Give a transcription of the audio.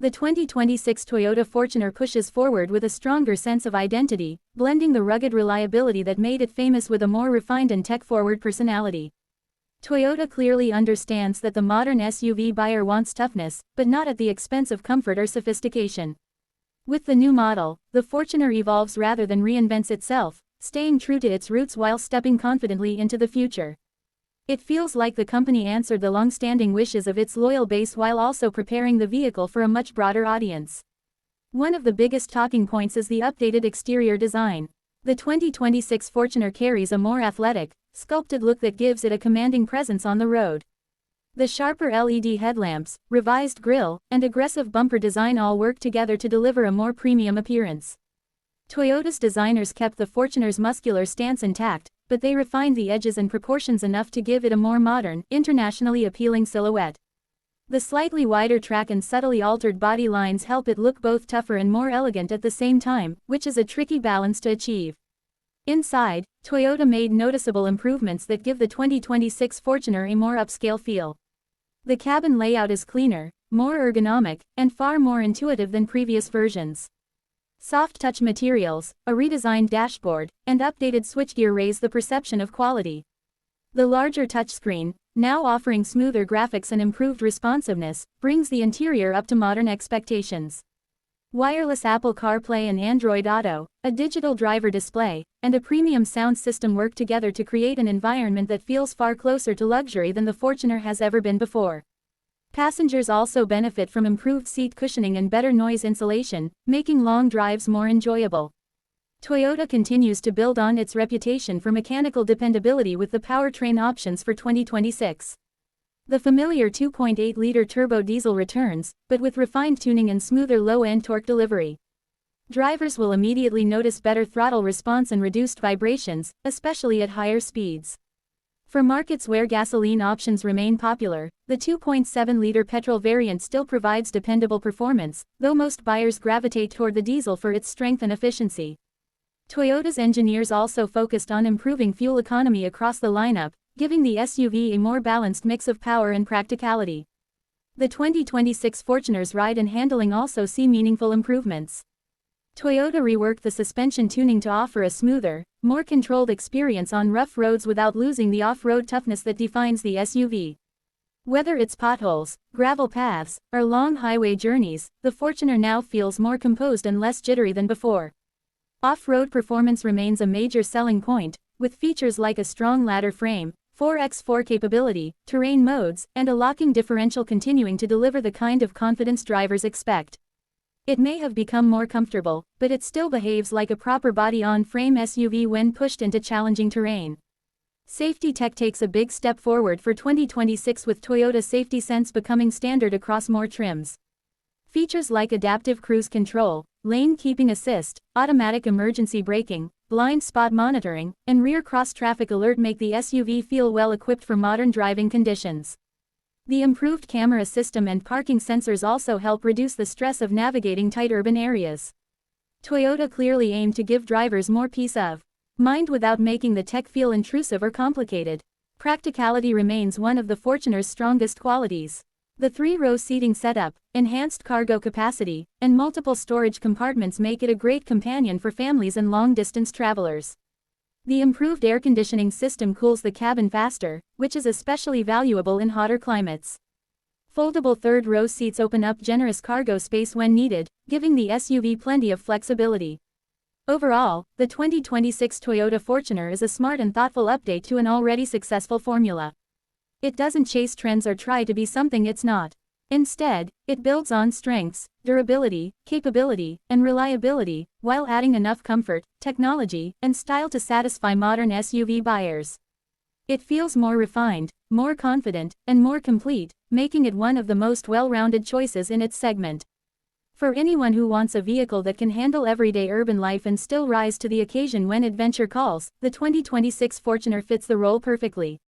The 2026 Toyota Fortuner pushes forward with a stronger sense of identity, blending the rugged reliability that made it famous with a more refined and tech-forward personality. Toyota clearly understands that the modern SUV buyer wants toughness, but not at the expense of comfort or sophistication. With the new model, the Fortuner evolves rather than reinvents itself, staying true to its roots while stepping confidently into the future. It feels like the company answered the long-standing wishes of its loyal base while also preparing the vehicle for a much broader audience. One of the biggest talking points is the updated exterior design. The 2026 Fortuner carries a more athletic, sculpted look that gives it a commanding presence on the road. The sharper LED headlamps, revised grille, and aggressive bumper design all work together to deliver a more premium appearance. Toyota's designers kept the Fortuner's muscular stance intact, but they refined the edges and proportions enough to give it a more modern, internationally appealing silhouette. The slightly wider track and subtly altered body lines help it look both tougher and more elegant at the same time, which is a tricky balance to achieve. Inside, Toyota made noticeable improvements that give the 2026 Fortuner a more upscale feel. The cabin layout is cleaner, more ergonomic, and far more intuitive than previous versions. Soft touch materials, a redesigned dashboard, and updated switchgear raise the perception of quality. The larger touchscreen, now offering smoother graphics and improved responsiveness, brings the interior up to modern expectations. Wireless Apple CarPlay and Android Auto, a digital driver display, and a premium sound system work together to create an environment that feels far closer to luxury than the Fortuner has ever been before. Passengers also benefit from improved seat cushioning and better noise insulation, making long drives more enjoyable. Toyota continues to build on its reputation for mechanical dependability with the powertrain options for 2026. The familiar 2.8-liter turbo diesel returns, but with refined tuning and smoother low-end torque delivery. Drivers will immediately notice better throttle response and reduced vibrations, especially at higher speeds. For markets where gasoline options remain popular, the 2.7-liter petrol variant still provides dependable performance, though most buyers gravitate toward the diesel for its strength and efficiency. Toyota's engineers also focused on improving fuel economy across the lineup, giving the SUV a more balanced mix of power and practicality. The 2026 Fortuner's ride and handling also see meaningful improvements. Toyota reworked the suspension tuning to offer a smoother, more controlled experience on rough roads without losing the off-road toughness that defines the SUV. Whether it's potholes, gravel paths, or long highway journeys, the Fortuner now feels more composed and less jittery than before. Off-road performance remains a major selling point, with features like a strong ladder frame, 4x4 capability, terrain modes, and a locking differential continuing to deliver the kind of confidence drivers expect. It may have become more comfortable, but it still behaves like a proper body-on-frame SUV when pushed into challenging terrain. Safety tech takes a big step forward for 2026 with Toyota Safety Sense becoming standard across more trims. Features like adaptive cruise control, lane keeping assist, automatic emergency braking, blind spot monitoring, and rear cross-traffic alert make the SUV feel well equipped for modern driving conditions. The improved camera system and parking sensors also help reduce the stress of navigating tight urban areas. Toyota clearly aimed to give drivers more peace of mind without making the tech feel intrusive or complicated. Practicality remains one of the Fortuner's strongest qualities. The 3-row seating setup, enhanced cargo capacity, and multiple storage compartments make it a great companion for families and long-distance travelers. The improved air conditioning system cools the cabin faster, which is especially valuable in hotter climates. Foldable third-row seats open up generous cargo space when needed, giving the SUV plenty of flexibility. Overall, the 2026 Toyota Fortuner is a smart and thoughtful update to an already successful formula. It doesn't chase trends or try to be something it's not. Instead, it builds on strengths, durability, capability, and reliability, while adding enough comfort, technology, and style to satisfy modern SUV buyers. It feels more refined, more confident, and more complete, making it one of the most well-rounded choices in its segment. For anyone who wants a vehicle that can handle everyday urban life and still rise to the occasion when adventure calls, the 2026 Fortuner fits the role perfectly.